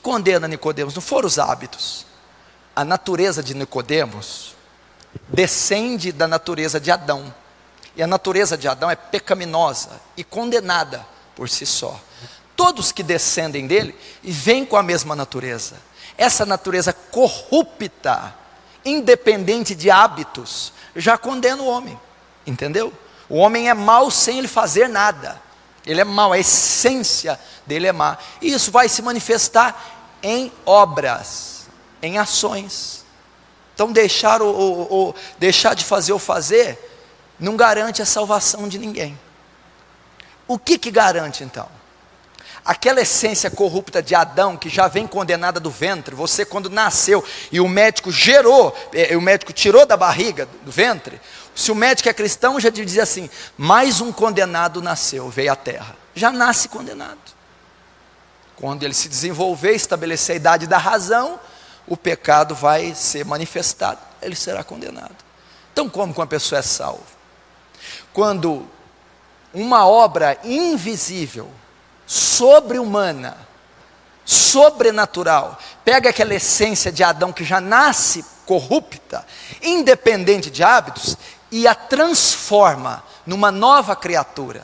condena Nicodemos não foram os hábitos. A natureza de Nicodemos descende da natureza de Adão. E a natureza de Adão é pecaminosa e condenada por si só. Todos que descendem dele vêm com a mesma natureza. Essa natureza corrupta, independente de hábitos, já condena o homem. Entendeu? O homem é mau sem ele fazer nada. Ele é mau, a essência dele é má. E isso vai se manifestar em obras, em ações. Então deixar de fazer ou fazer não garante a salvação de ninguém. O que garante então? Aquela essência corrupta de Adão, que já vem condenada do ventre, você quando nasceu e o médico o médico tirou da barriga, do ventre, se o médico é cristão já dizia assim, mais um condenado nasceu, veio à terra, já nasce condenado. Quando ele se desenvolver, estabelecer a idade da razão, o pecado vai ser manifestado, ele será condenado. Então como que uma pessoa é salva? Quando uma obra invisível, sobre-humana, sobrenatural, pega aquela essência de Adão que já nasce corrupta, independente de hábitos, e a transforma numa nova criatura.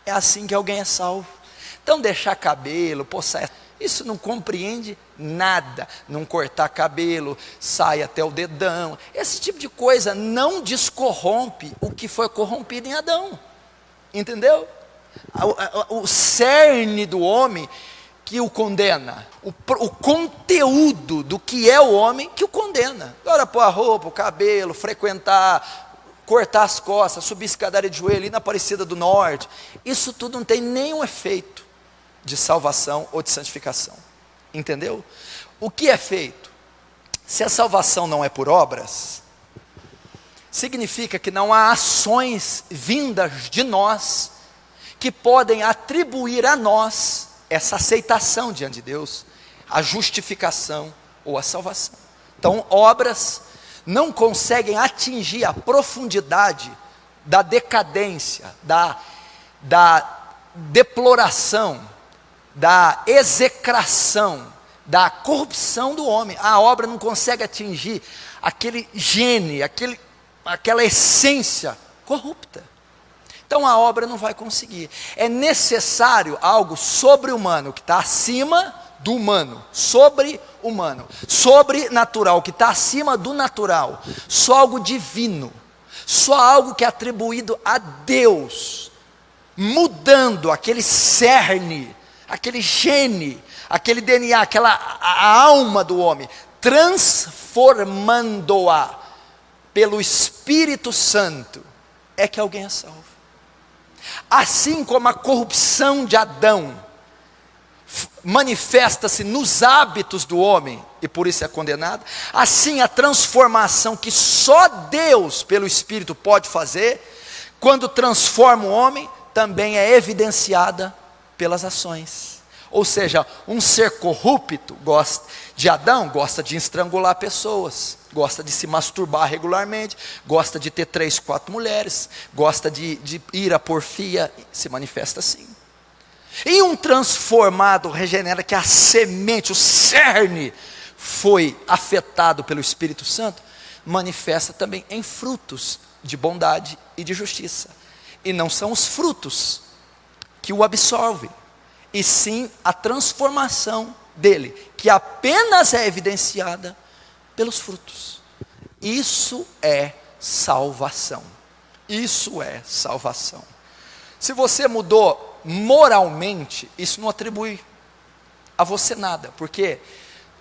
É assim que alguém é salvo. Então deixar cabelo, isso não compreende nada. Não cortar cabelo, sai até o dedão, esse tipo de coisa não descorrompe o que foi corrompido em Adão. Entendeu? O cerne do homem que o condena, o conteúdo do que é o homem que o condena. Agora pôr a roupa, o cabelo, frequentar, cortar as costas, subir escadaria de joelho, ir na Aparecida do Norte, isso tudo não tem nenhum efeito de salvação ou de santificação. Entendeu? O que é feito? Se a salvação não é por obras, significa que não há ações vindas de nós que podem atribuir a nós essa aceitação diante de Deus, a justificação ou a salvação. Então, obras não conseguem atingir a profundidade da decadência, da deploração, da execração, da corrupção do homem. A obra não consegue atingir aquele gene, aquela essência corrupta. Então a obra não vai conseguir. É necessário algo sobre-humano, que está acima do humano, sobre-humano, sobrenatural, que está acima do natural, só algo divino, só algo que é atribuído a Deus, mudando aquele cerne, aquele gene, aquele DNA, a alma do homem, transformando-a pelo Espírito Santo, é que alguém é salvo. Assim como a corrupção de Adão manifesta-se nos hábitos do homem, e por isso é condenado, assim a transformação que só Deus, pelo Espírito, pode fazer, quando transforma o homem, também é evidenciada pelas ações. Ou seja, um ser corrupto de Adão gosta de estrangular pessoas, gosta de se masturbar regularmente, gosta de ter 3, 4 mulheres, gosta de ir à porfia, se manifesta assim. E um transformado regenera, que a semente, o cerne, foi afetado pelo Espírito Santo, manifesta também em frutos de bondade e de justiça. E não são os frutos que o absolvem, e sim a transformação dele, que apenas é evidenciada pelos frutos. Isso é salvação. Isso é salvação. Se você mudou moralmente, isso não atribui a você nada, porque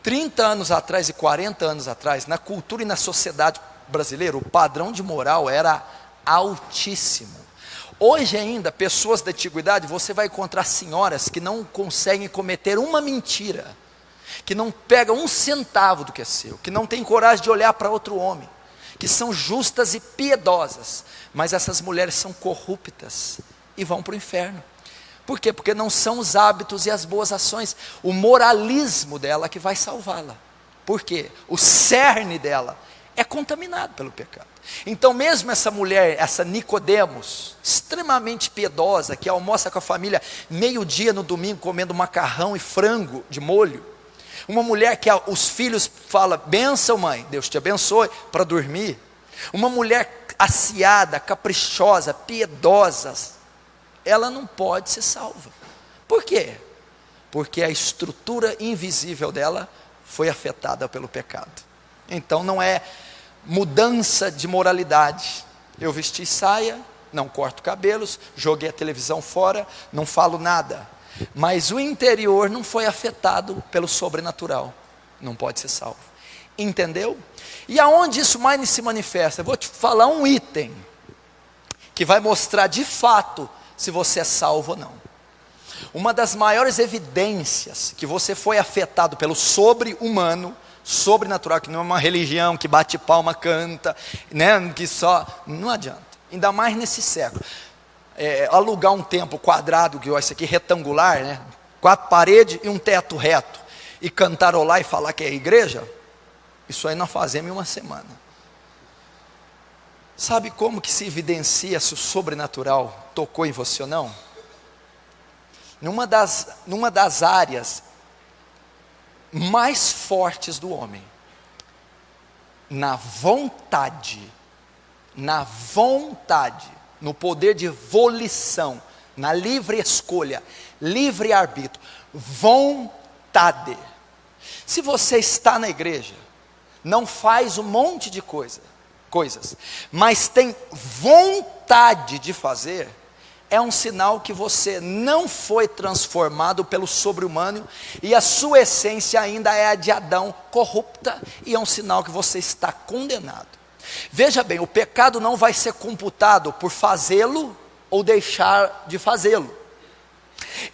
30 anos atrás e 40 anos atrás, na cultura e na sociedade brasileira, o padrão de moral era altíssimo. Hoje ainda, pessoas da antiguidade, você vai encontrar senhoras que não conseguem cometer uma mentira, que não pegam um centavo do que é seu, que não têm coragem de olhar para outro homem, que são justas e piedosas, mas essas mulheres são corruptas e vão para o inferno. Por quê? Porque não são os hábitos e as boas ações, o moralismo dela que vai salvá-la. Por quê? O cerne dela é contaminado pelo pecado. Então mesmo essa mulher, essa Nicodemos, extremamente piedosa, que almoça com a família meio-dia no domingo, comendo macarrão e frango de molho, Uma mulher que os filhos falam, benção mãe, Deus te abençoe, para dormir. Uma mulher aciada, caprichosa, piedosa, ela não pode ser salva. Por quê? Porque a estrutura invisível dela foi afetada pelo pecado. Então não é mudança de moralidade. Eu vesti saia, não corto cabelos, joguei a televisão fora, não falo nada. Mas o interior não foi afetado pelo sobrenatural. Não pode ser salvo. Entendeu? E aonde isso mais se manifesta? Eu vou te falar um item que vai mostrar de fato se você é salvo ou não. Uma das maiores evidências que você foi afetado pelo sobre-humano, sobrenatural, que não é uma religião que bate palma, canta, né, que só, não adianta, ainda mais nesse século. Alugar um templo quadrado, que esse aqui retangular, né, 4 paredes e um teto reto, e cantarolar e falar que é igreja, isso aí nós fazemos em uma semana. Sabe como que se evidencia se o sobrenatural tocou em você ou não? Numa das áreas mais fortes do homem, na vontade, no poder de volição, na livre escolha, livre arbítrio, vontade. Se você está na igreja, não faz um monte de coisas, mas tem vontade de fazer, é um sinal que você não foi transformado pelo sobre-humano, e a sua essência ainda é a de Adão, corrupta, e é um sinal que você está condenado. Veja bem, o pecado não vai ser computado por fazê-lo ou deixar de fazê-lo,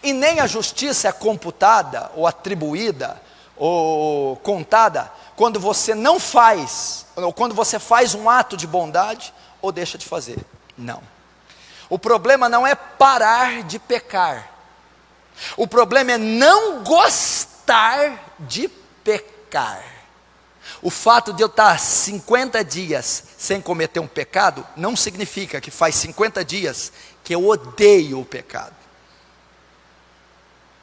e nem a justiça é computada, ou atribuída, ou contada, quando você não faz, ou quando você faz um ato de bondade, ou deixa de fazer. Não. O problema não é parar de pecar, o problema é não gostar de pecar. O fato de eu estar 50 dias sem cometer um pecado, não significa que faz 50 dias que eu odeio o pecado.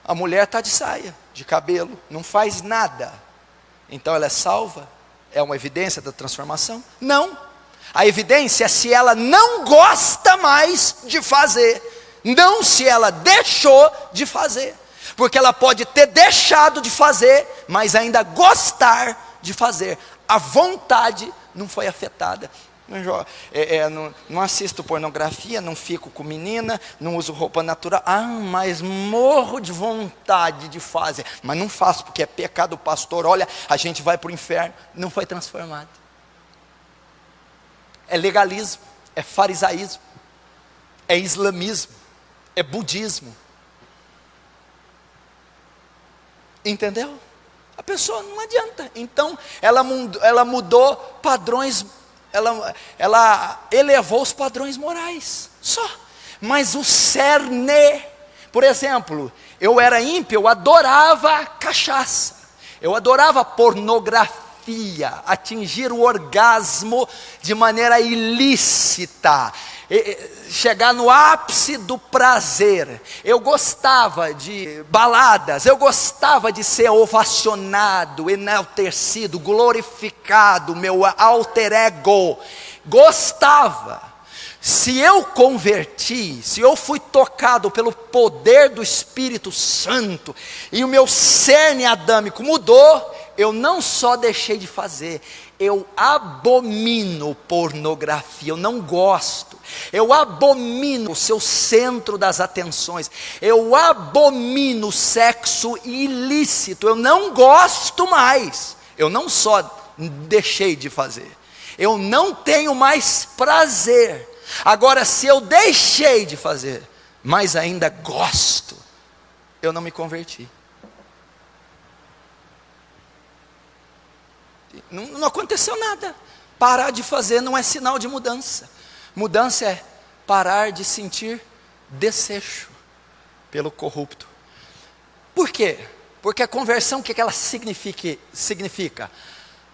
A mulher está de saia, de cabelo, não faz nada, então ela é salva? É uma evidência da transformação? Não. A evidência é se ela não gosta mais de fazer, não se ela deixou de fazer, porque ela pode ter deixado de fazer, mas ainda gostar de fazer. A vontade não foi afetada. Não assisto pornografia, não fico com menina, não uso roupa natural. Mas morro de vontade de fazer, mas não faço porque é pecado. Pastor, olha, a gente vai para o inferno. Não foi transformado. É legalismo, é farisaísmo, é islamismo, é budismo. Entendeu? A pessoa não adianta. Então ela mudou padrões, ela elevou os padrões morais, só. Mas o cerne, por exemplo, eu era ímpio, eu adorava cachaça, eu adorava pornografia, atingir o orgasmo de maneira ilícita, chegar no ápice do prazer. Eu gostava de baladas, eu gostava de ser ovacionado, enaltecido, glorificado, meu alter ego, gostava. Se eu converti, se eu fui tocado pelo poder do Espírito Santo, e o meu cerne adâmico mudou, eu não só deixei de fazer, eu abomino pornografia, eu não gosto, eu abomino o seu centro das atenções, eu abomino sexo ilícito, eu não gosto mais. Eu não só deixei de fazer, eu não tenho mais prazer. Agora, se eu deixei de fazer, mas ainda gosto, eu não me converti. Não aconteceu nada. Parar de fazer não é sinal de mudança. Mudança é parar de sentir desejo pelo corrupto. Por quê? Porque a conversão, o que ela significa?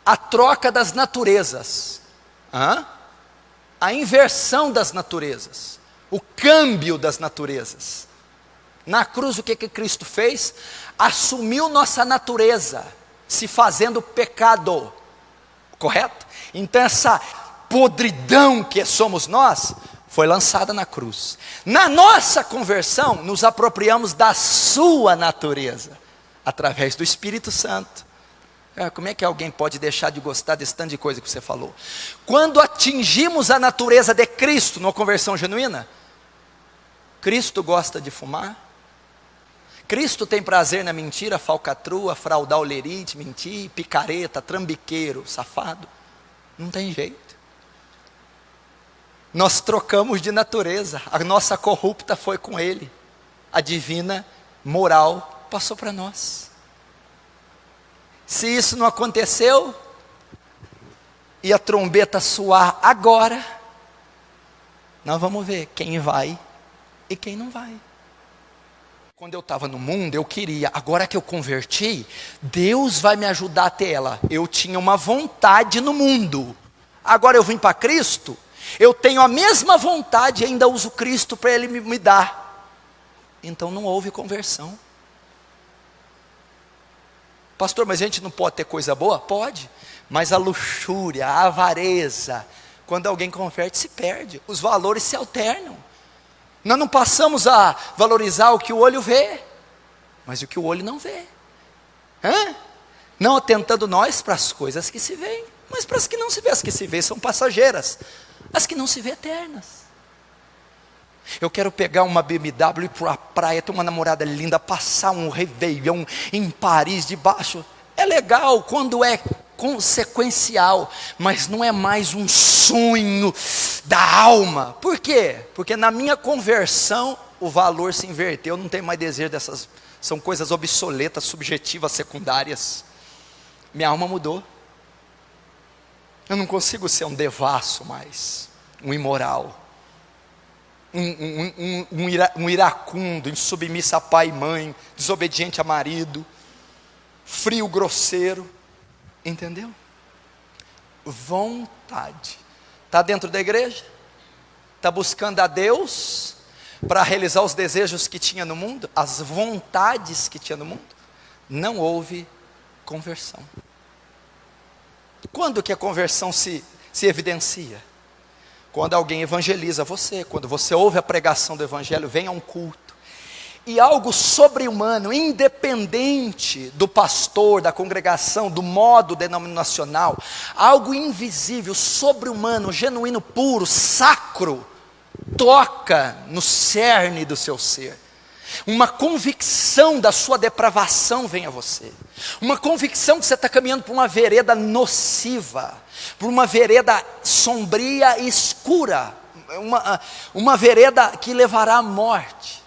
A troca das naturezas, a inversão das naturezas, o câmbio das naturezas. Na cruz, o que Cristo fez? Assumiu nossa natureza, se fazendo pecado, correto? Então essa podridão que somos nós, foi lançada na cruz. Na nossa conversão, nos apropriamos da sua natureza, através do Espírito Santo. Como é que alguém pode deixar de gostar desse tanto de coisa que você falou? Quando atingimos a natureza de Cristo, numa conversão genuína, Cristo gosta de fumar, Cristo tem prazer na mentira, falcatrua, fraudar, olerite, mentir, picareta, trambiqueiro, safado. Não tem jeito. Nós trocamos de natureza, a nossa corrupta foi com Ele, a divina moral passou para nós. Se isso não aconteceu, e a trombeta soar agora, nós vamos ver quem vai e quem não vai. Quando eu estava no mundo, eu queria, agora que eu converti, Deus vai me ajudar a ter ela. Eu tinha uma vontade no mundo, agora eu vim para Cristo, eu tenho a mesma vontade e ainda uso Cristo para Ele me dar. Então não houve conversão. Pastor, mas a gente não pode ter coisa boa? Pode, mas a luxúria, a avareza, quando alguém converte se perde, os valores se alternam. Nós não passamos a valorizar o que o olho vê, mas o que o olho não vê. Não atentando nós para as coisas que se veem, mas para as que não se vê. As que se vê são passageiras, as que não se vê eternas. Eu quero pegar uma BMW e ir para a praia, ter uma namorada linda, passar um réveillon em Paris debaixo. É legal quando é consequencial, mas não é mais um sonho da alma. Por quê? Porque na minha conversão o valor se inverteu, não tem mais desejo dessas, são coisas obsoletas, subjetivas, secundárias. Minha alma mudou. Eu não consigo ser um devasso mais, um imoral, um iracundo, insubmisso a pai e mãe, desobediente a marido, frio, grosseiro. Entendeu? Vontade. Está dentro da igreja? Está buscando a Deus para realizar os desejos que tinha no mundo, as vontades que tinha no mundo? Não houve conversão. Quando que a conversão se evidencia? Quando alguém evangeliza você, quando você ouve a pregação do evangelho, vem a um culto, e algo sobre-humano, independente do pastor, da congregação, do modo denominacional, algo invisível, sobre-humano, genuíno, puro, sacro, toca no cerne do seu ser. Uma convicção da sua depravação vem a você, uma convicção que você está caminhando por uma vereda nociva, por uma vereda sombria e escura, uma vereda que levará à morte.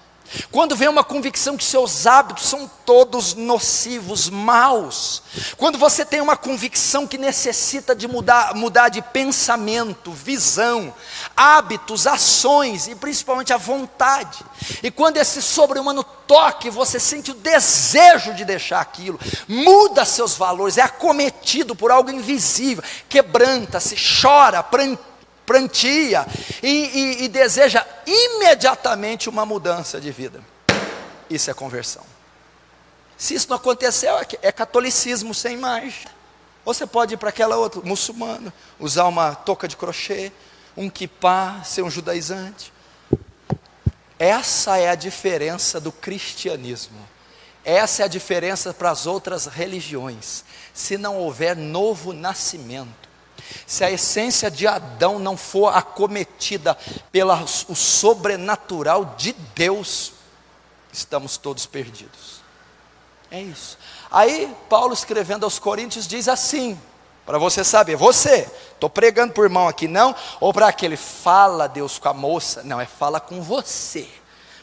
Quando vem uma convicção que seus hábitos são todos nocivos, maus, quando você tem uma convicção que necessita de mudar de pensamento, visão, hábitos, ações e principalmente a vontade, e quando esse sobre-humano toque, você sente o desejo de deixar aquilo, muda seus valores, é acometido por algo invisível, quebranta-se, chora, prantia e deseja imediatamente uma mudança de vida. Isso é conversão. Se isso não aconteceu, é catolicismo sem margem. Ou você pode ir para aquela outra, muçulmano, usar uma touca de crochê, um kippá, ser um judaizante. Essa é a diferença do cristianismo. Essa é a diferença para as outras religiões. Se não houver novo nascimento, se a essência de Adão não for acometida pelo sobrenatural de Deus, estamos todos perdidos. É isso. Aí Paulo, escrevendo aos Coríntios, diz assim, para você saber, estou pregando por irmão aqui não, ou para aquele, fala Deus com a moça, não, é fala com você,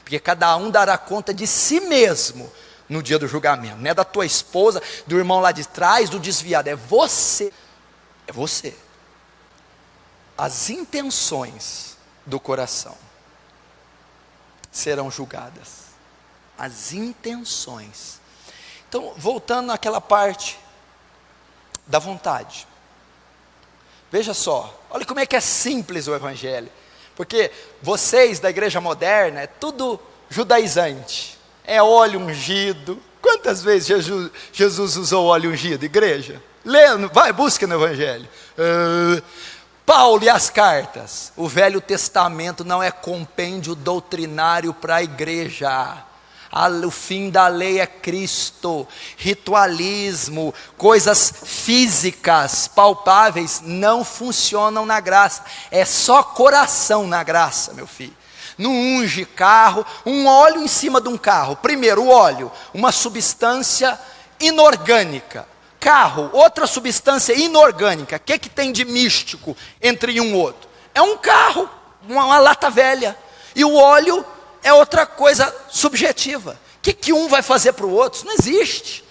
porque cada um dará conta de si mesmo no dia do julgamento, não é da tua esposa, do irmão lá de trás, do desviado, é você. É você. As intenções do coração serão julgadas. As intenções. Então, voltando àquela parte da vontade. Veja só, olha como é que é simples o evangelho. Porque vocês da igreja moderna, é tudo judaizante. é óleo ungido. Quantas vezes Jesus usou óleo ungido, igreja? Lê, vai, busca no Evangelho. Paulo e as cartas. O Velho Testamento não é compêndio doutrinário para a igreja. O fim da lei é Cristo. Ritualismo, coisas físicas, palpáveis, não funcionam na graça. É só coração na graça, meu filho. Não unge carro, um óleo em cima de um carro. Primeiro, o óleo, uma substância inorgânica. Carro, outra substância inorgânica. O que tem de místico entre um e outro? É um carro, uma lata velha. E o óleo é outra coisa subjetiva. O que um vai fazer para o outro? Isso não existe.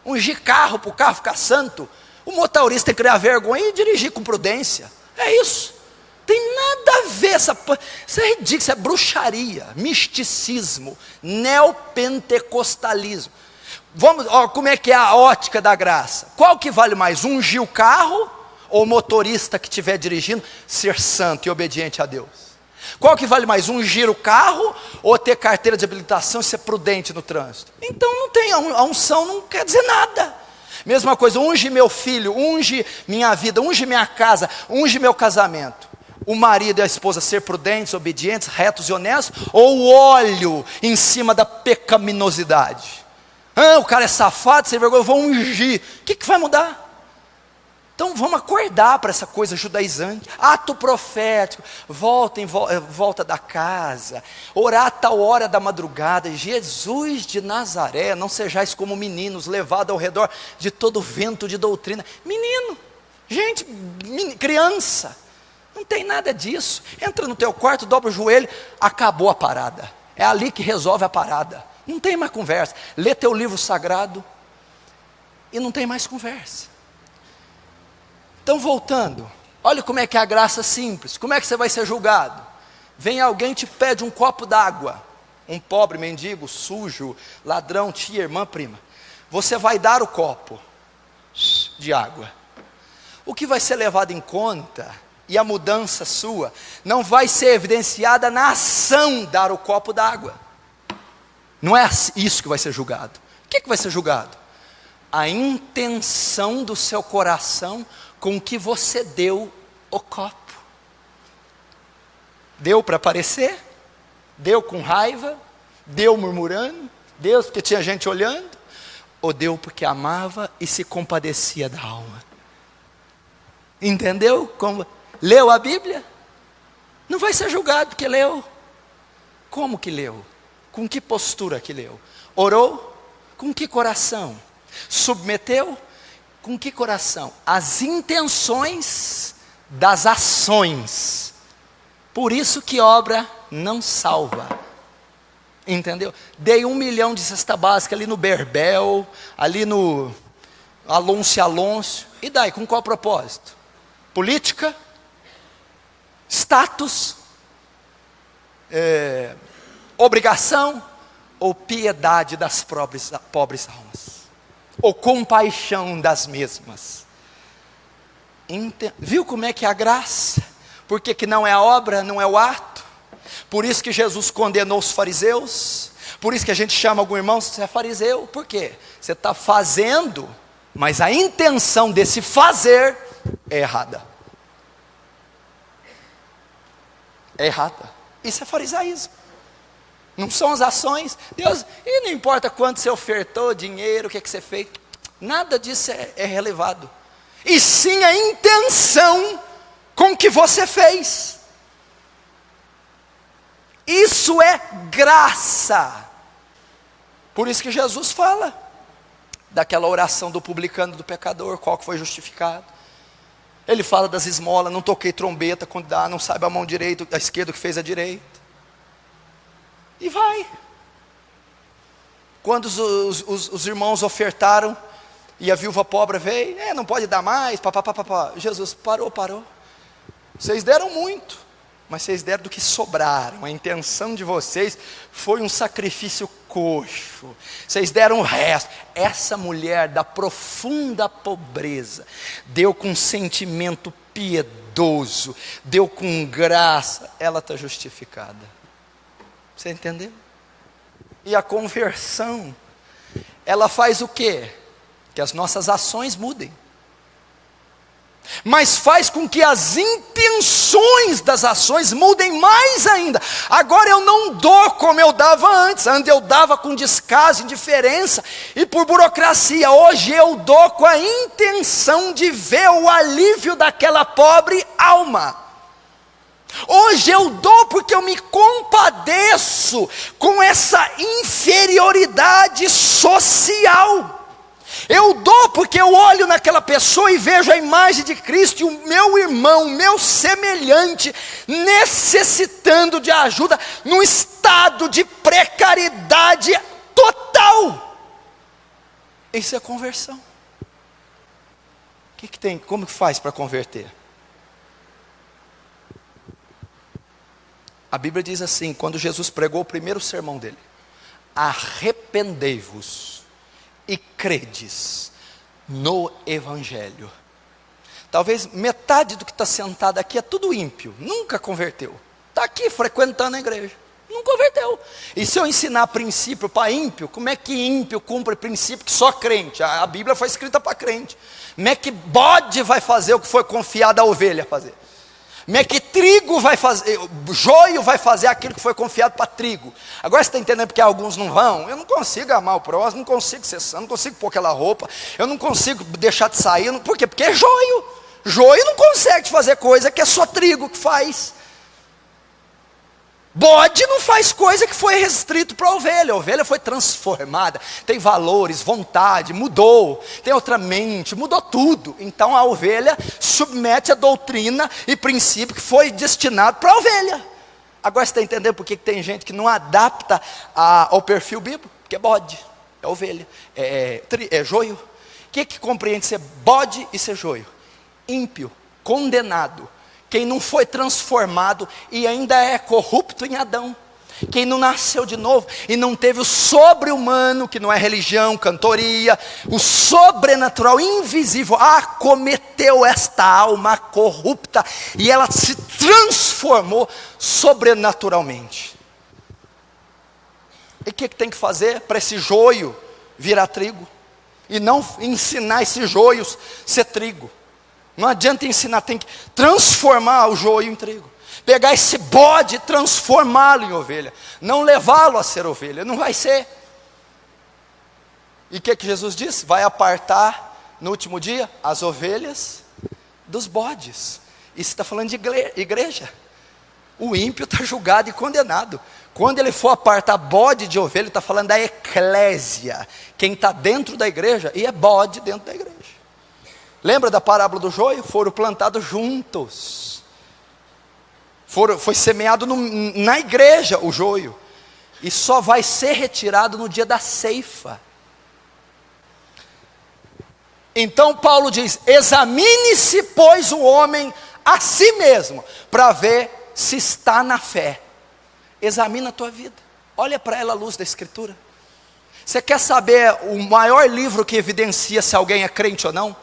Ungir carro para o carro ficar santo. O motorista tem que criar vergonha e dirigir com prudência. É isso. Tem nada a ver, isso é ridículo, isso é bruxaria, misticismo, neopentecostalismo. Como é que é a ótica da graça? Qual que vale mais, ungir o carro ou o motorista que estiver dirigindo ser santo e obediente a Deus? Qual que vale mais, ungir o carro ou ter carteira de habilitação e ser prudente no trânsito? Então não tem, a unção não quer dizer nada. Mesma coisa, unge meu filho, unge minha vida, unge minha casa, unge meu casamento. O marido e a esposa ser prudentes, obedientes, retos e honestos, ou o óleo em cima da pecaminosidade? O cara é safado, sem vergonha, eu vou ungir. O que vai mudar? Então vamos acordar para essa coisa judaizante. Ato profético, volta da casa, orar a tal hora da madrugada. Jesus de Nazaré, não sejais como meninos, levados ao redor de todo vento de doutrina. Menino, gente, criança. Não tem nada disso. Entra no teu quarto, dobra o joelho, acabou a parada. É ali que resolve a parada. Não tem mais conversa. Lê teu livro sagrado e não tem mais conversa. Então voltando, olha como é que é a graça simples. Como é que você vai ser julgado? Vem alguém e te pede um copo d'água. Um pobre, mendigo, sujo, ladrão, tia, irmã, prima. Você vai dar o copo de água. O que vai ser levado em conta e a mudança sua não vai ser evidenciada na ação dar o copo d'água. Não é isso que vai ser julgado. O que vai ser julgado? A intenção do seu coração com que você deu o copo. Deu para aparecer? Deu com raiva? Deu murmurando? Deu porque tinha gente olhando? Ou deu porque amava e se compadecia da alma? Entendeu? Leu a Bíblia? Não vai ser julgado porque leu. Como que leu? Com que postura que leu? Orou? Com que coração? Submeteu? Com que coração? As intenções das ações. Por isso que obra não salva. Entendeu? Dei 1 milhão de cesta básica ali no Berbel, ali no Alonso. E daí, com qual propósito? Política? Status? Obrigação? Ou piedade das pobres almas? Ou compaixão das mesmas? Viu como é que é a graça? Porque que não é a obra, não é o ato? Por isso que Jesus condenou os fariseus. Por isso que a gente chama algum irmão, você é fariseu. Por quê? Você está fazendo, mas a intenção desse fazer é errada. É errada. Isso é farisaísmo. Não são as ações. Deus, e não importa quanto você ofertou, dinheiro, o que você fez. Nada disso é relevado. E sim a intenção com que você fez. Isso é graça. Por isso que Jesus fala daquela oração do publicano, do pecador, qual que foi justificado. Ele fala das esmolas, não toquei trombeta quando dá, não sabe a mão direita, a esquerda que fez a direita. E vai. Quando os irmãos ofertaram, e a viúva pobre veio, não pode dar mais, papapá. Jesus parou. Vocês deram muito, mas vocês deram do que sobraram. A intenção de vocês foi um sacrifício coxo. Vocês deram o resto. Essa mulher da profunda pobreza deu com sentimento piedoso, deu com graça. Ela está justificada. Você entendeu? E a conversão, ela faz o quê? Que as nossas ações mudem. Mas faz com que as intenções das ações mudem mais ainda. Agora eu não dou como eu dava antes. Antes eu dava com descaso, indiferença e por burocracia. Hoje eu dou com a intenção de ver o alívio daquela pobre alma. Hoje eu dou porque eu me compadeço com essa inferioridade social. Eu dou porque eu olho naquela pessoa e vejo a imagem de Cristo e o meu irmão, o meu semelhante, necessitando de ajuda, num estado de precariedade total. Isso é conversão. O que tem? Como que faz para converter? A Bíblia diz assim, quando Jesus pregou o primeiro sermão dele: arrependei-vos e credes no Evangelho. Talvez metade do que está sentado aqui é tudo ímpio, nunca converteu, está aqui frequentando a igreja, não converteu. E se eu ensinar princípio para ímpio, como é que ímpio cumpre princípio que só crente? A Bíblia foi escrita para crente. Como é que bode vai fazer o que foi confiado à ovelha fazer? Como é que trigo vai fazer, joio vai fazer aquilo que foi confiado para trigo? Agora você está entendendo porque alguns não vão? Eu não consigo amar o próximo, não consigo ser santo, não consigo pôr aquela roupa, eu não consigo deixar de sair, por quê? Porque é joio. Joio não consegue fazer coisa que é só trigo que faz. Bode não faz coisa que foi restrito para a ovelha foi transformada, tem valores, vontade, mudou, tem outra mente, mudou tudo. Então a ovelha submete a doutrina e princípio que foi destinado para a ovelha. Agora você está entendendo por que tem gente que não adapta ao perfil bíblico? Porque é bode, é ovelha, é joio. O que compreende ser bode e ser joio? Ímpio, condenado. Quem não foi transformado e ainda é corrupto em Adão. Quem não nasceu de novo e não teve o sobre-humano, que não é religião, cantoria, o sobrenatural, invisível, acometeu esta alma corrupta e ela se transformou sobrenaturalmente. E o que tem que fazer para esse joio virar trigo? E não ensinar esses joios a ser trigo. Não adianta ensinar, tem que transformar o joio em trigo. Pegar esse bode e transformá-lo em ovelha. Não levá-lo a ser ovelha, não vai ser. E o que Jesus disse? Vai apartar no último dia as ovelhas dos bodes. Isso está falando de igreja. O ímpio está julgado e condenado. Quando ele for apartar bode de ovelha, ele está falando da eclésia. Quem está dentro da igreja e é bode dentro da igreja. Lembra da parábola do joio? Foram plantados juntos. Foi semeado na igreja o joio. E só vai ser retirado no dia da ceifa. Então Paulo diz: examine-se, pois, o homem a si mesmo, para ver se está na fé. Examina a tua vida. Olha para ela à luz da Escritura. Você quer saber o maior livro que evidencia se alguém é crente ou não?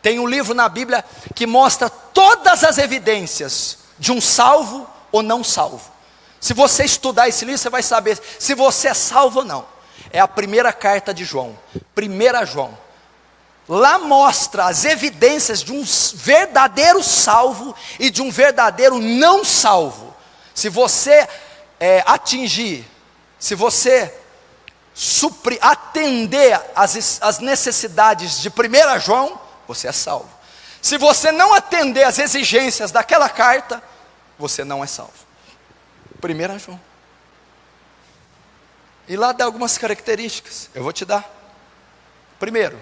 Tem um livro na Bíblia que mostra todas as evidências de um salvo ou não salvo. Se você estudar esse livro, você vai saber se você é salvo ou não. É a primeira carta de João, 1 João. Lá mostra as evidências de um verdadeiro salvo e de um verdadeiro não salvo. Se você atingir, se você atender as necessidades de 1 João, você é salvo. Se você não atender às exigências daquela carta, você não é salvo. 1 João. E lá dá algumas características, eu vou te dar. Primeiro,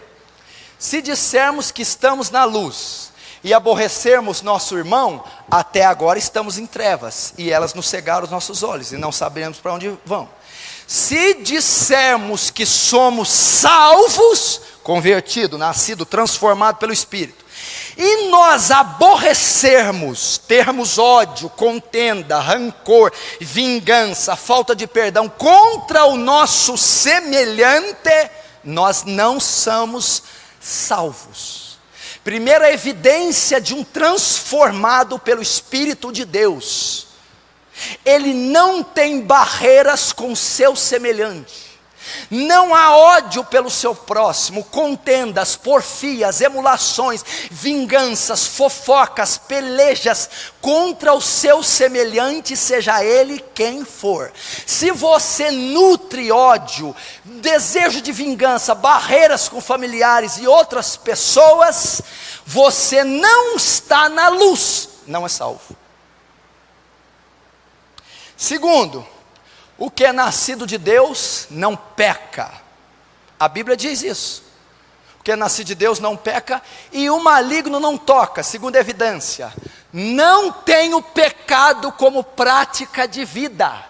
se dissermos que estamos na luz e aborrecermos nosso irmão, até agora estamos em trevas, e elas nos cegaram os nossos olhos, e não sabemos para onde vão. Se dissermos que somos salvos, convertido, nascido, transformado pelo Espírito, e nós aborrecermos, termos ódio, contenda, rancor, vingança, falta de perdão contra o nosso semelhante, nós não somos salvos. Primeira evidência de um transformado pelo Espírito de Deus: ele não tem barreiras com seu semelhante. Não há ódio pelo seu próximo, contendas, porfias, emulações, vinganças, fofocas, pelejas contra o seu semelhante, seja ele quem for. Se você nutre ódio, desejo de vingança, barreiras com familiares e outras pessoas, você não está na luz, não é salvo. Segundo, o que é nascido de Deus não peca. A Bíblia diz isso. O que é nascido de Deus não peca e o maligno não toca. Segunda evidência, não tem o pecado como prática de vida.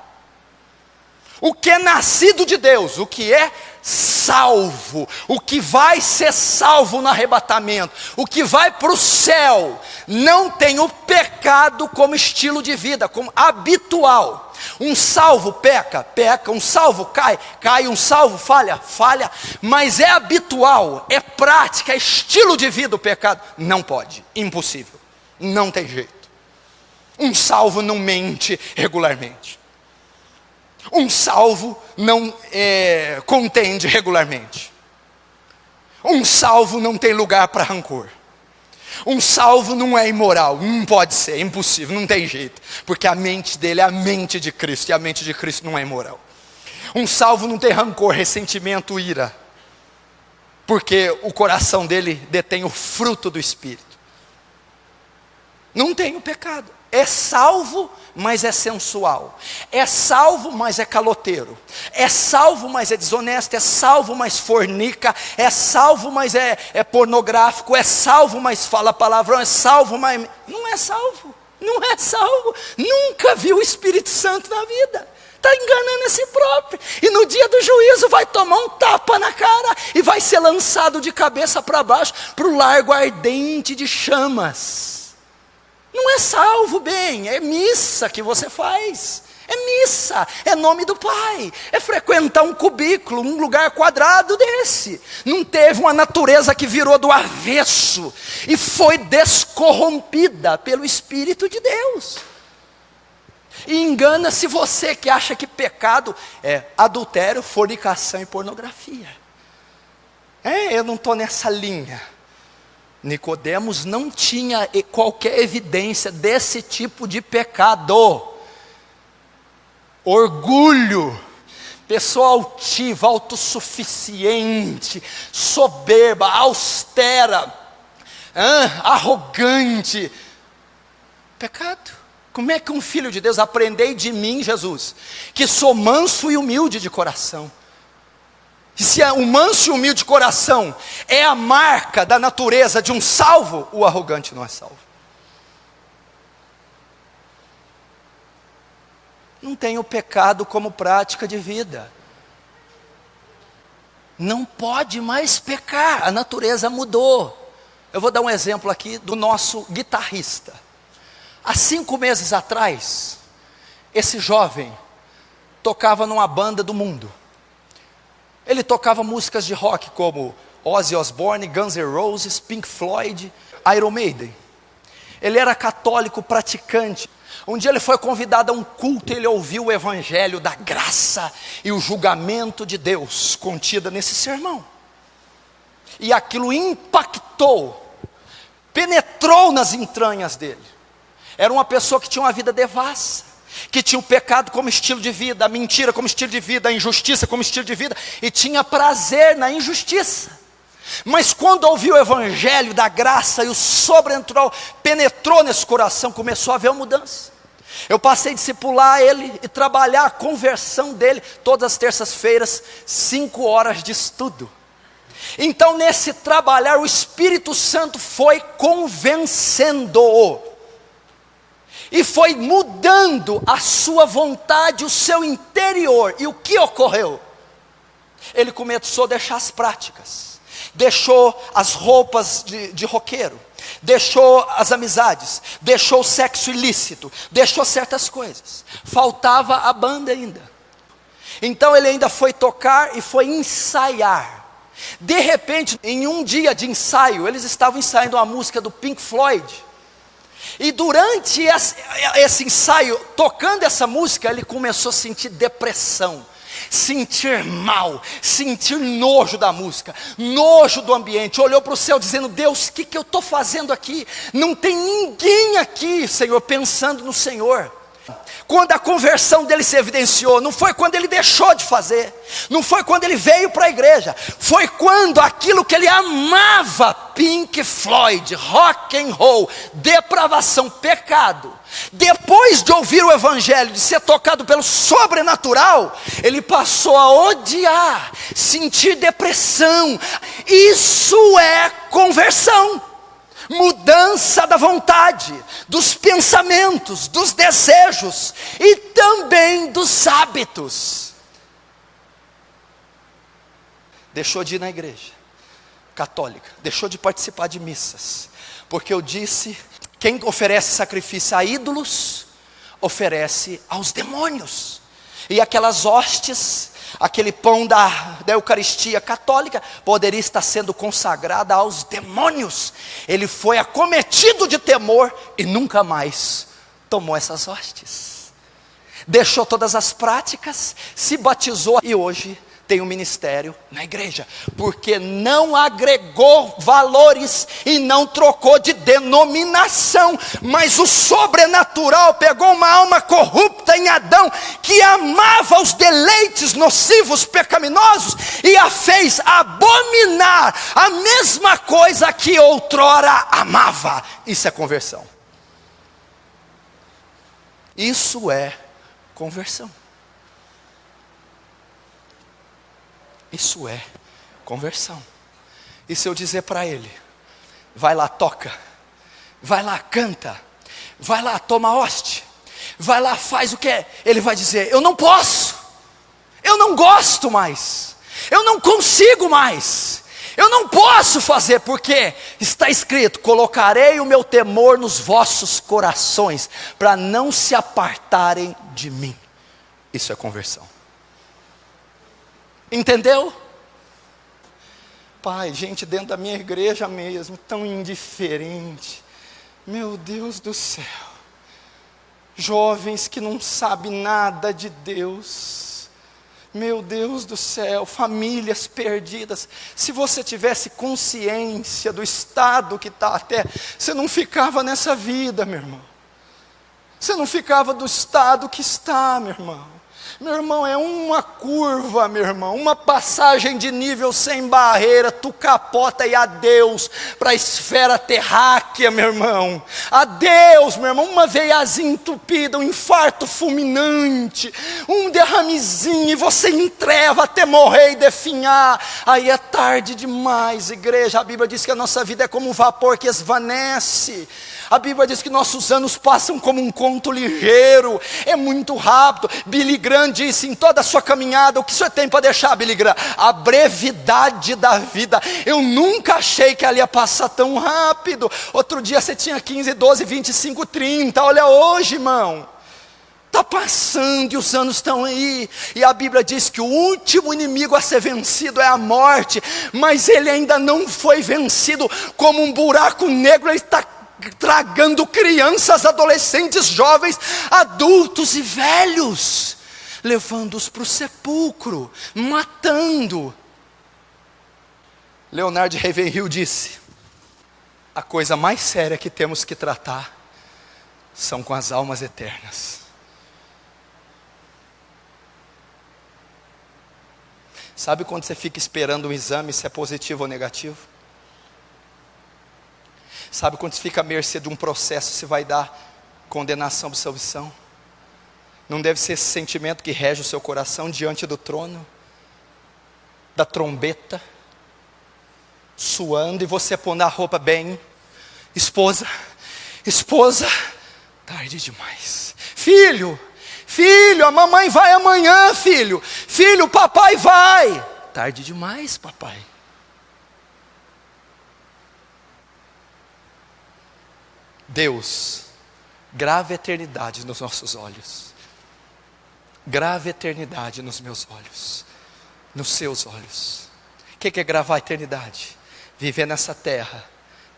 O que é nascido de Deus, o que é salvo, o que vai ser salvo no arrebatamento, o que vai para o céu, não tem o pecado como estilo de vida, como habitual. Um salvo peca, um salvo cai, um salvo falha, mas é habitual, é prática, é estilo de vida o pecado. Não pode, impossível, não tem jeito. Um salvo não mente regularmente. Um salvo não contende regularmente. Um salvo não tem lugar para rancor. Um salvo não é imoral, não pode ser, é impossível, não tem jeito. Porque a mente dele é a mente de Cristo, e a mente de Cristo não é imoral. Um salvo não tem rancor, ressentimento, ira. Porque o coração dele detém o fruto do Espírito. Não tem o pecado. É salvo, mas é sensual. É salvo, mas é caloteiro. É salvo, mas é desonesto. É salvo, mas fornica. É salvo, mas é pornográfico. É salvo, mas fala palavrão. É salvo, mas não é salvo. Não é salvo. Nunca viu o Espírito Santo na vida. Está enganando a si próprio. E no dia do juízo vai tomar um tapa na cara e vai ser lançado de cabeça para baixo para o largo ardente de chamas. Não é salvo, bem, é missa que você faz, é missa, é nome do Pai, é frequentar um cubículo, um lugar quadrado desse. Não teve uma natureza que virou do avesso e foi descorrompida pelo Espírito de Deus. E engana-se você que acha que pecado é adultério, fornicação e pornografia. Eu não estou nessa linha. Nicodemos não tinha qualquer evidência desse tipo de pecado. Orgulho, pessoa altiva, autossuficiente, soberba, austera, arrogante. Pecado. Como é que um filho de Deus, aprendei de mim, Jesus, que sou manso e humilde de coração. E se o manso e humilde de coração é a marca da natureza de um salvo, o arrogante não é salvo. Não tem o pecado como prática de vida. Não pode mais pecar, a natureza mudou. Eu vou dar um exemplo aqui do nosso guitarrista. Há 5 meses atrás, esse jovem tocava numa banda do mundo. Ele tocava músicas de rock como Ozzy Osbourne, Guns N' Roses, Pink Floyd, Iron Maiden. Ele era católico praticante. Um dia ele foi convidado a um culto e ele ouviu o evangelho da graça e o julgamento de Deus contida nesse sermão. E aquilo impactou, penetrou nas entranhas dele. Era uma pessoa que tinha uma vida devassa, que tinha o pecado como estilo de vida, a mentira como estilo de vida, a injustiça como estilo de vida, e tinha prazer na injustiça. Mas quando ouviu o evangelho da graça e o sobrenatural penetrou nesse coração, começou a haver uma mudança. Eu passei a discipular ele e trabalhar a conversão dele todas as terças-feiras, 5 horas de estudo. Então nesse trabalhar o Espírito Santo foi convencendo-o. E foi mudando a sua vontade, o seu interior. E o que ocorreu? Ele começou a deixar as práticas. Deixou as roupas de roqueiro. Deixou as amizades. Deixou o sexo ilícito. Deixou certas coisas. Faltava a banda ainda. Então ele ainda foi tocar e foi ensaiar. De repente, em um dia de ensaio, eles estavam ensaiando uma música do Pink Floyd. E durante esse ensaio, tocando essa música, ele começou a sentir depressão. sentir mal, sentir nojo da música, nojo do ambiente. Olhou para o céu dizendo: Deus, o que eu estou fazendo aqui? Não tem ninguém aqui, Senhor, pensando no Senhor. Quando a conversão dele se evidenciou, não foi quando ele deixou de fazer, não foi quando ele veio para a igreja, foi quando aquilo que ele amava, Pink Floyd, rock and roll, depravação, pecado, depois de ouvir o evangelho, de ser tocado pelo sobrenatural, ele passou a odiar, sentir depressão. Isso é conversão. Mudança da vontade, dos pensamentos, dos desejos e também dos hábitos. Deixou de ir na igreja católica, deixou de participar de missas, porque eu disse: quem oferece sacrifício a ídolos, oferece aos demônios. E aquelas hostes, aquele pão da Eucaristia católica, poderia estar sendo consagrada aos demônios. Ele foi acometido de temor e nunca mais tomou essas hostes. Deixou todas as práticas, se batizou e hoje tem um ministério na igreja, porque não agregou valores e não trocou de denominação, mas o sobrenatural pegou uma alma corrupta em Adão, que amava os deleites nocivos, pecaminosos, e a fez abominar a mesma coisa que outrora amava. Isso é conversão. Isso é conversão. Isso é conversão. E se eu dizer para ele: vai lá, toca, vai lá, canta, vai lá, toma hoste, vai lá, faz o que é, ele vai dizer: eu não posso, eu não gosto mais, eu não consigo mais, eu não posso fazer, porque está escrito: colocarei o meu temor nos vossos corações, para não se apartarem de mim. Isso é conversão. Entendeu? Pai, gente dentro da minha igreja mesmo, tão indiferente. Meu Deus do céu. Jovens que não sabem nada de Deus. Meu Deus do céu, famílias perdidas. Se você tivesse consciência do estado que está até, você não ficava nessa vida, meu irmão. Você não ficava do estado que está, meu irmão. Meu irmão, é uma curva, meu irmão, uma passagem de nível sem barreira, tu capota e adeus para a esfera terráquea, meu irmão. Adeus, meu irmão, uma veiazinha entupida, um infarto fulminante, um derramezinho, e você entreva até morrer e definhar. Aí é tarde demais, igreja. A Bíblia diz que a nossa vida é como um vapor que esvanece. A Bíblia diz que nossos anos passam como um conto ligeiro, é muito rápido. Billy Graham disse: em toda a sua caminhada, o que o senhor tem para deixar, Billy Graham? A brevidade da vida. Eu nunca achei que ela ia passar tão rápido. Outro dia você tinha 15, 12, 25, 30, olha hoje, irmão. Está passando e os anos estão aí. E a Bíblia diz que o último inimigo a ser vencido é a morte, mas ele ainda não foi vencido. Como um buraco negro, ele está tragando crianças, adolescentes, jovens, adultos e velhos, levando-os para o sepulcro, matando. Leonard Ravenhill disse: a coisa mais séria que temos que tratar são com as almas eternas. Sabe quando você fica esperando um exame se é positivo ou negativo? Sabe quando você fica à mercê de um processo se vai dar condenação, absolvição? Não deve ser esse sentimento que rege o seu coração diante do trono, da trombeta, suando, e você pondo a roupa bem: esposa, tarde demais. Filho, a mamãe vai amanhã, filho, o papai vai. Tarde demais, papai. Deus, grave a eternidade nos nossos olhos. Grave a eternidade nos meus olhos, nos seus olhos. O que é gravar a eternidade? Viver nessa terra,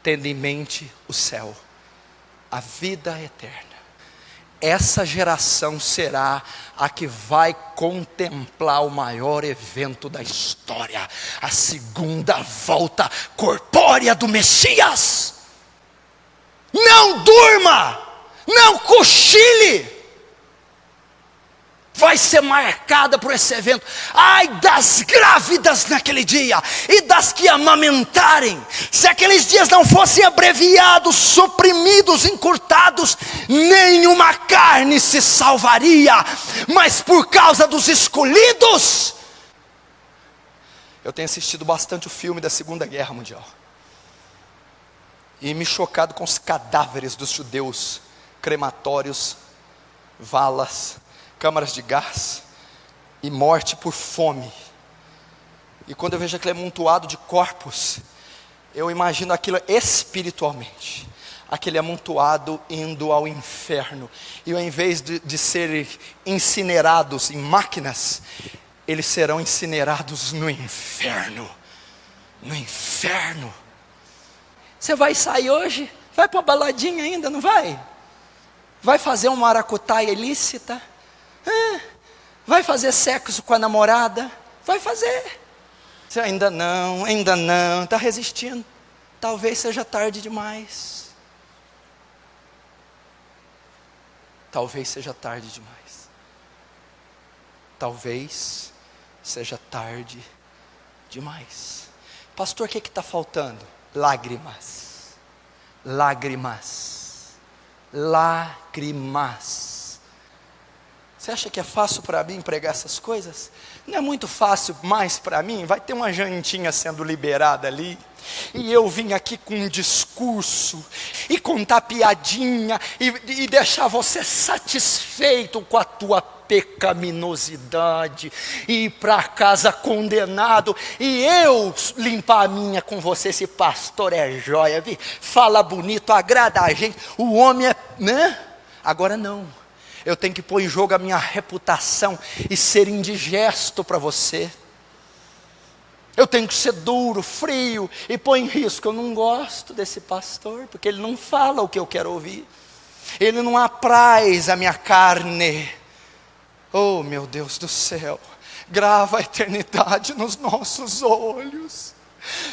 tendo em mente o céu, a vida eterna. essa geração será a que vai contemplar o maior evento da história, a segunda volta corpórea do Messias. Não durma, não cochile, vai ser marcada por esse evento. Ai das grávidas naquele dia, e das que amamentarem, se aqueles dias não fossem abreviados, suprimidos, encurtados, nenhuma carne se salvaria, mas por causa dos escolhidos. Eu tenho assistido bastante o filme da Segunda Guerra Mundial, e me chocado com os cadáveres dos judeus, crematórios, valas, câmaras de gás e morte por fome. E quando eu vejo aquele amontoado de corpos, eu imagino aquilo espiritualmente, aquele amontoado indo ao inferno, e ao invés de serem incinerados em máquinas, eles serão incinerados no inferno. No inferno. Você vai sair hoje? Vai para a baladinha ainda, não vai? Vai fazer uma maracutaia ilícita? Vai fazer sexo com a namorada? Vai fazer. Você ainda não, está resistindo. Talvez seja tarde demais. Talvez seja tarde demais. Talvez seja tarde demais. Pastor, o que está faltando? Lágrimas. Lágrimas. Lágrimas. Você acha que é fácil para mim pregar essas coisas? Não é muito fácil mais para mim. Vai ter uma jantinha sendo liberada ali, e eu vim aqui com um discurso, e contar piadinha, e deixar você satisfeito com a tua pecaminosidade, e ir para casa condenado, e eu limpar a minha com você. Esse pastor é joia, viu? Fala bonito, agrada a gente, o homem é, né? Agora não. Eu tenho que pôr em jogo a minha reputação e ser indigesto para você. Eu tenho que ser duro, frio e pôr em risco. Eu não gosto desse pastor, porque ele não fala o que eu quero ouvir. Ele não apraz a minha carne. Oh, meu Deus do céu, grava a eternidade nos nossos olhos.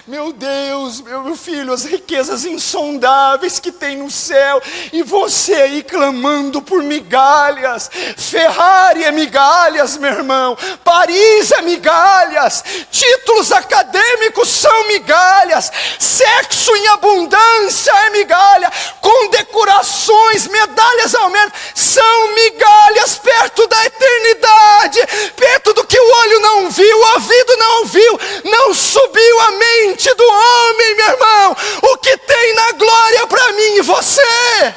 Meu Deus, meu filho, as riquezas insondáveis que tem no céu, e você aí clamando por migalhas. Ferrari é migalhas, meu irmão. Paris é migalhas. Títulos acadêmicos são migalhas. Sexo em abundância é migalha. Condecorações, medalhas ao menos, são migalhas perto da eternidade, perto do que o olho não viu, o ouvido não ouviu, não subiu a mente do homem, meu irmão, o que tem na glória para mim e você.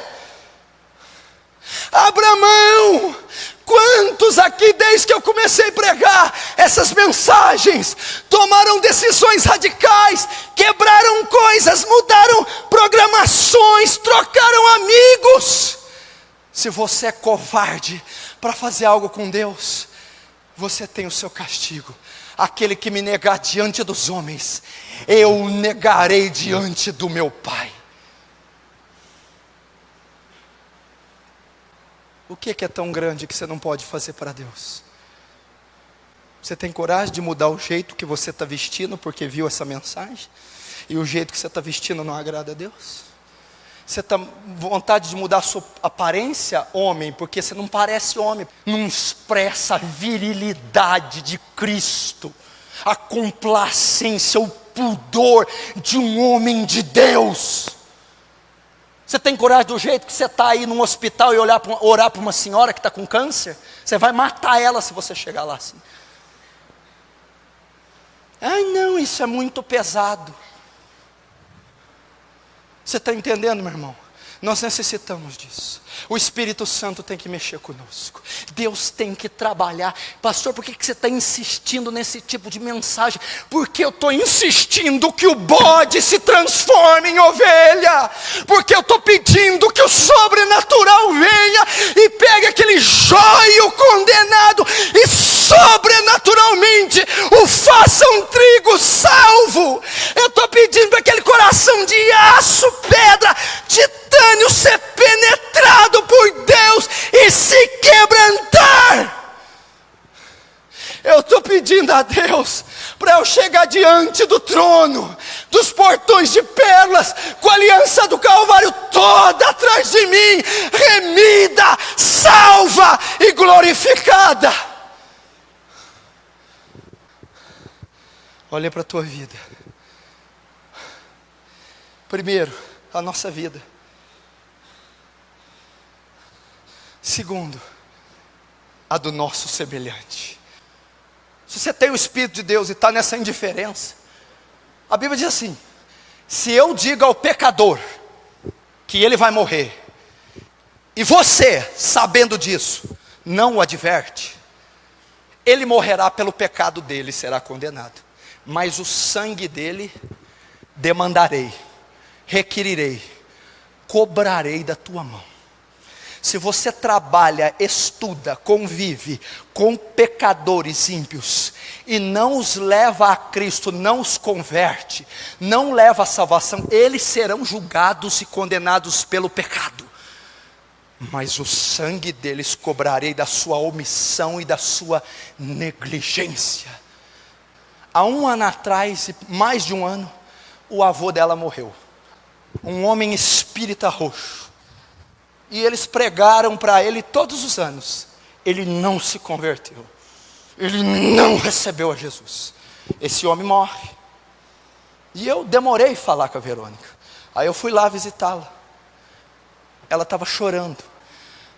Abra mão. Quantos aqui, desde que eu comecei a pregar essas mensagens, tomaram decisões radicais, quebraram coisas, mudaram programações, trocaram amigos? Se você é covarde para fazer algo com Deus, você tem o seu castigo. Aquele que me negar diante dos homens, eu o negarei diante do meu Pai. O que é tão grande que você não pode fazer para Deus? Você tem coragem de mudar o jeito que você está vestindo porque viu essa mensagem? E o jeito que você está vestindo não agrada a Deus? Você está com vontade de mudar a sua aparência, homem, porque você não parece homem, não expressa a virilidade de Cristo, a complacência, o pudor de um homem de Deus. Você tem coragem do jeito que você está aí num hospital e orar para uma senhora que está com câncer? Você vai matar ela se você chegar lá assim. Ai não, isso é muito pesado. Você está entendendo, meu irmão? Nós necessitamos disso. O Espírito Santo tem que mexer conosco. Deus tem que trabalhar. Pastor, por que você está insistindo nesse tipo de mensagem? Porque eu estou insistindo que o bode se transforme em ovelha. Porque eu estou pedindo que o sobrenatural venha e pegue aquele joio condenado e sobrenaturalmente o faça um trigo salvo. Eu estou pedindo para aquele coração de aço, pedra, titânio ser penetrado por Deus e diante do trono, dos portões de pérolas, com a aliança do Calvário toda atrás de mim, remida, salva e glorificada. Olha para a tua vida. Primeiro, a nossa vida. Segundo, a do nosso semelhante. Se você tem o Espírito de Deus e está nessa indiferença, a Bíblia diz assim: se eu digo ao pecador que ele vai morrer, e você, sabendo disso, não o adverte, ele morrerá pelo pecado dele e será condenado, mas o sangue dele demandarei, requerirei, cobrarei da tua mão. Se você trabalha, estuda, convive com pecadores ímpios e não os leva a Cristo, não os converte, não leva a salvação, eles serão julgados e condenados pelo pecado. Mas o sangue deles cobrarei da sua omissão e da sua negligência. Há um ano atrás, mais de um ano, o avô dela morreu. Um homem espírita roxo. E eles pregaram para ele todos os anos. Ele não se converteu. Ele não recebeu a Jesus. Esse homem morre. E eu demorei a falar com a Verônica. Aí eu fui lá visitá-la. Ela estava chorando.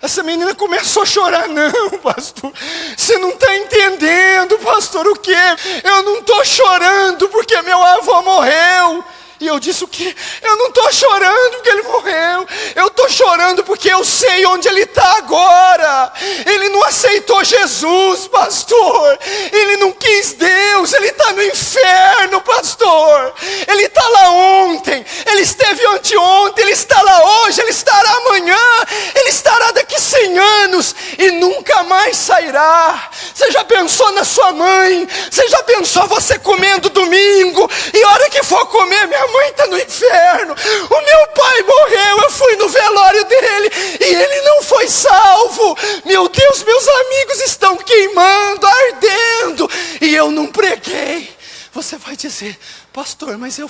Essa menina começou a chorar. Não, pastor, você não está entendendo, pastor, o quê? Eu não estou chorando porque meu avô morreu. E eu disse: o quê? Eu não estou chorando porque ele morreu. Eu estou chorando porque eu sei onde ele está agora. Ele não aceitou Jesus, pastor. Ele não quis Deus. Ele está no inferno, pastor. Ele está lá ontem. Ele esteve anteontem. Ele está lá hoje. Ele estará amanhã. Ele estará daqui 100 anos. E nunca mais sairá. Você já pensou na sua mãe? Você já pensou você comendo domingo? E a hora que for comer, minha mãe está no inferno. O meu pai morreu, eu fui no velório dele e ele não foi salvo. Meu Deus, meus amigos estão queimando, ardendo, e eu não preguei. Você vai dizer: pastor, mas eu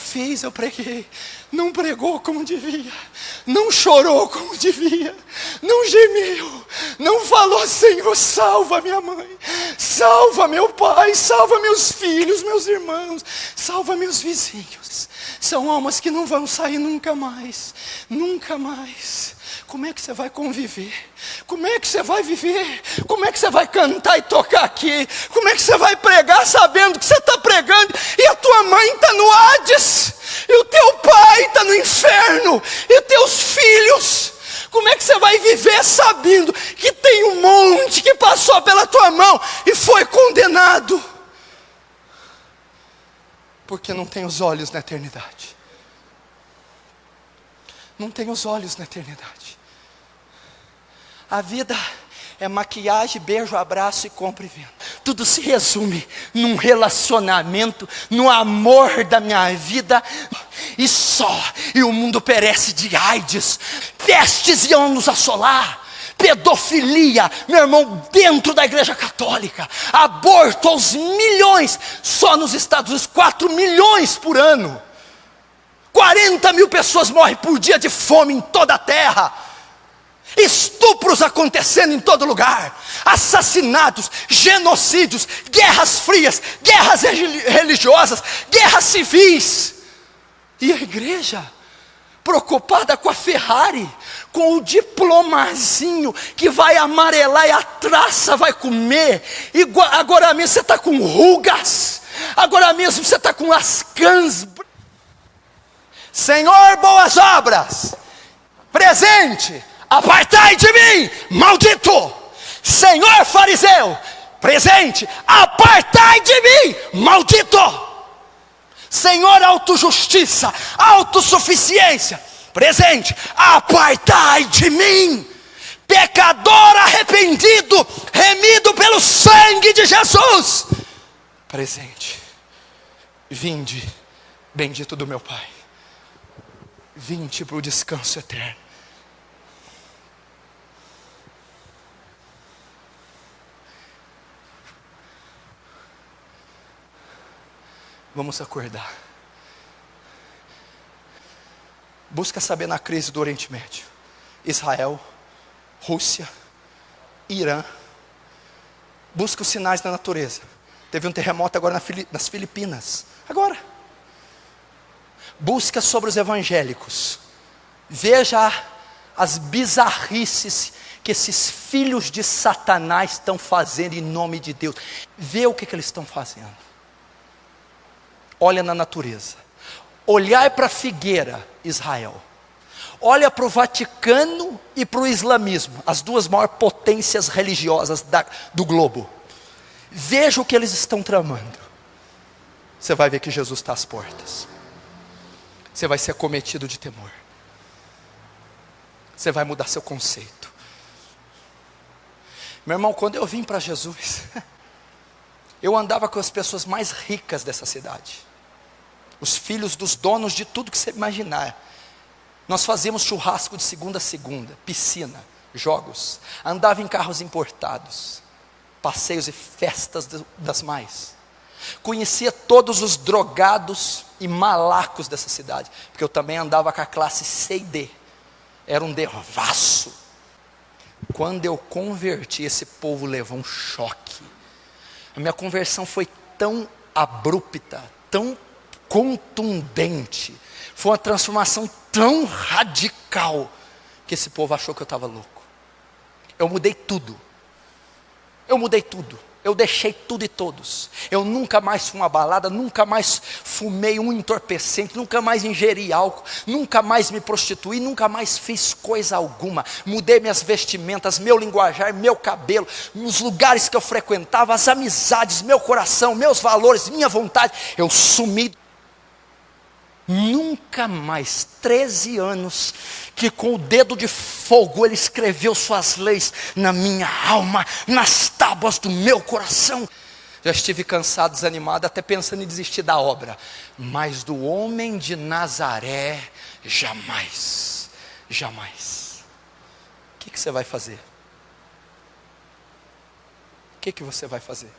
preguei. Não pregou como devia, não chorou como devia, não gemeu, não falou: Senhor, salva minha mãe, salva meu pai, salva meus filhos, meus irmãos, salva meus vizinhos. São almas que não vão sair nunca mais, nunca mais. Como é que você vai conviver? Como é que você vai viver? Como é que você vai cantar e tocar aqui? Como é que você vai pregar sabendo que você está pregando e a tua mãe está no Hades? E o teu pai está no inferno? E os teus filhos? Como é que você vai viver sabendo que tem um monte que passou pela tua mão e foi condenado? Porque não tem os olhos na eternidade. Não tem os olhos na eternidade. A vida é maquiagem, beijo, abraço e compra e venda. Tudo se resume num relacionamento, no amor da minha vida. E só, e o mundo perece de AIDS, pestes iam nos assolar, pedofilia, meu irmão, dentro da igreja católica, aborto aos milhões, só nos Estados Unidos, 4 milhões por ano, 40 mil pessoas morrem por dia de fome em toda a terra, estupros acontecendo em todo lugar, assassinatos, genocídios, guerras frias, guerras religiosas, guerras civis, e a igreja preocupada com a Ferrari, com o diplomazinho que vai amarelar e a traça vai comer, e agora mesmo você está com rugas, agora mesmo você está com as cãs. Senhor, boas obras, presente, apartai de mim, maldito. Senhor fariseu, presente, apartai de mim, maldito. Senhor autojustiça, autossuficiência, presente, apartai de mim, pecador arrependido, remido pelo sangue de Jesus, presente, vinde, bendito do meu Pai, vinde para o descanso eterno. Vamos acordar. Busca saber na crise do Oriente Médio. Israel, Rússia, Irã. Busca os sinais da natureza. Teve um terremoto agora nas Filipinas. Agora. Busca sobre os evangélicos. Veja as bizarrices que esses filhos de Satanás estão fazendo em nome de Deus. Vê o que eles estão fazendo. Olha na natureza. Olhar para a figueira, Israel. Olha para o Vaticano e para o islamismo, as duas maiores potências religiosas do globo. Veja o que eles estão tramando. Você vai ver que Jesus está às portas. Você vai ser acometido de temor. Você vai mudar seu conceito. Meu irmão, quando eu vim para Jesus, eu andava com as pessoas mais ricas dessa cidade. Os filhos dos donos de tudo que você imaginar. Nós fazíamos churrasco de segunda a segunda, piscina, jogos. Andava em carros importados, passeios e festas das mais. Conhecia todos os drogados e malacos dessa cidade, porque eu também andava com a classe C e D. Era um devasso. Quando eu converti, esse povo levou um choque. A minha conversão foi tão abrupta, tão contundente, foi uma transformação tão radical, que esse povo achou que eu estava louco. Eu mudei tudo. Eu deixei tudo e todos. Eu nunca mais fui uma balada, nunca mais fumei um entorpecente, nunca mais ingeri álcool, nunca mais me prostituí, nunca mais fiz coisa alguma. Mudei minhas vestimentas, meu linguajar, meu cabelo, os lugares que eu frequentava, as amizades, meu coração, meus valores, minha vontade. Eu sumi. Nunca mais, 13 anos, que com o dedo de fogo ele escreveu suas leis na minha alma, nas tábuas do meu coração. Já estive cansado, desanimado, até pensando em desistir da obra. Mas do homem de Nazaré, jamais, jamais. O que você vai fazer? O que você vai fazer?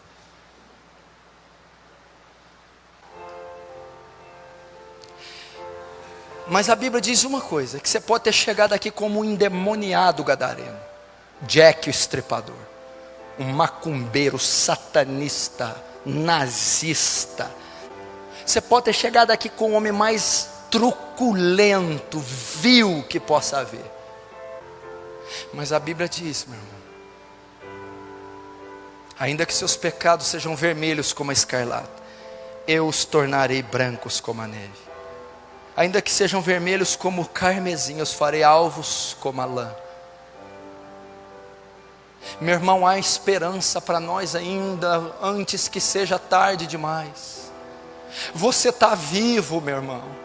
Mas a Bíblia diz uma coisa, que você pode ter chegado aqui como um endemoniado gadareno, Jack o estripador, um macumbeiro, satanista, nazista. Você pode ter chegado aqui com o homem mais truculento, vil que possa haver. Mas a Bíblia diz, meu irmão, ainda que seus pecados sejam vermelhos como a escarlata, eu os tornarei brancos como a neve. Ainda que sejam vermelhos como o carmesim, eu os farei alvos como a lã. Meu irmão, há esperança para nós ainda, antes que seja tarde demais. Você está vivo, meu irmão.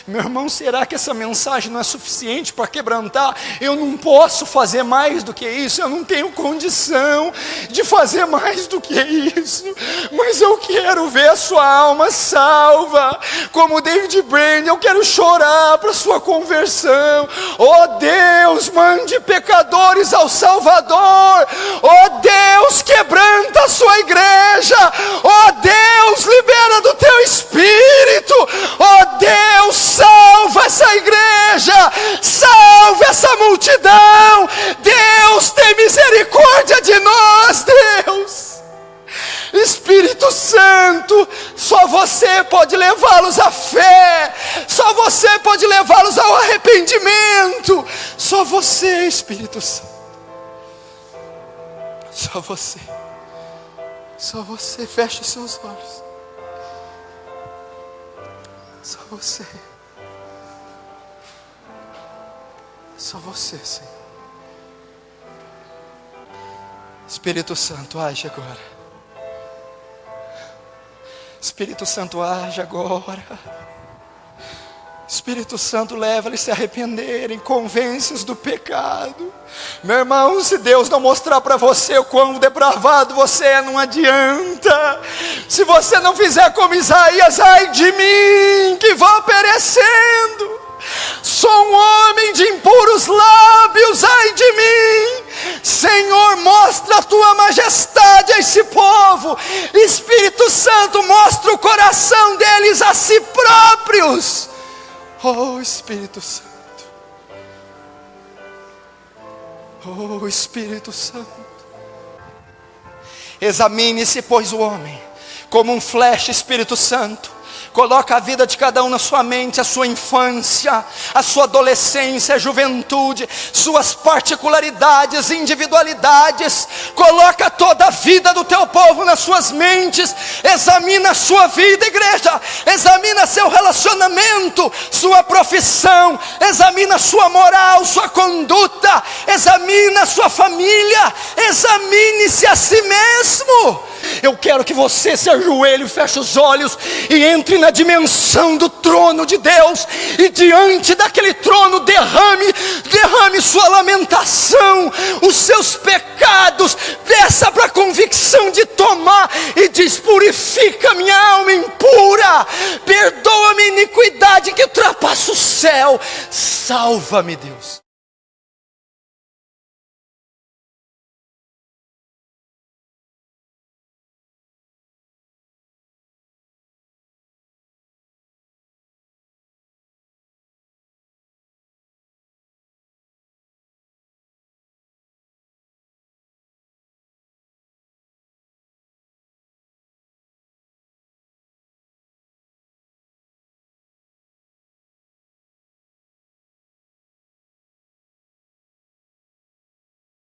Meu irmão, será que essa mensagem não é suficiente para quebrantar? Eu não posso fazer mais do que isso, eu não tenho condição de fazer mais do que isso, mas eu quero ver a sua alma salva, como David Brainerd. Eu quero chorar para a sua conversão. Oh Deus, mande pecadores ao Salvador. Oh Deus, quebranta a sua igreja. Oh Deus, libera do teu Espírito. Oh Deus, salva essa igreja, salva essa multidão. Deus, tem misericórdia de nós, Deus. Espírito Santo, só você pode levá-los à fé, só você pode levá-los ao arrependimento, só você, Espírito Santo, só você, feche os seus olhos. Só você. Só você, Senhor. Espírito Santo, age agora. Espírito Santo, age agora. Espírito Santo, leva eles a se arrependerem, convence-os do pecado. Meu irmão, se Deus não mostrar para você o quão depravado você é, não adianta. Se você não fizer como Isaías, ai de mim, que vou perecendo. Sou um homem de impuros lábios, ai de mim. Senhor, mostra a tua majestade a esse povo. Espírito Santo, mostra o coração deles. Espírito Santo. Oh, Espírito Santo. Examine-se, pois, o homem como um flash, Espírito Santo. Coloca a vida de cada um na sua mente, a sua infância, a sua adolescência, a juventude, suas particularidades, individualidades. Coloca toda a vida do teu povo nas suas mentes. Examina a sua vida, igreja. Examina seu relacionamento, sua profissão. Examina sua moral, sua conduta. Examina sua família. Examine-se a si mesmo. Eu quero que você se ajoelhe, feche os olhos e entre na dimensão do trono de Deus, e diante daquele trono derrame sua lamentação, os seus pecados, peça para a convicção de tomar, e diz: purifica minha alma impura, perdoa minha iniquidade que ultrapassa o céu, salva-me, Deus.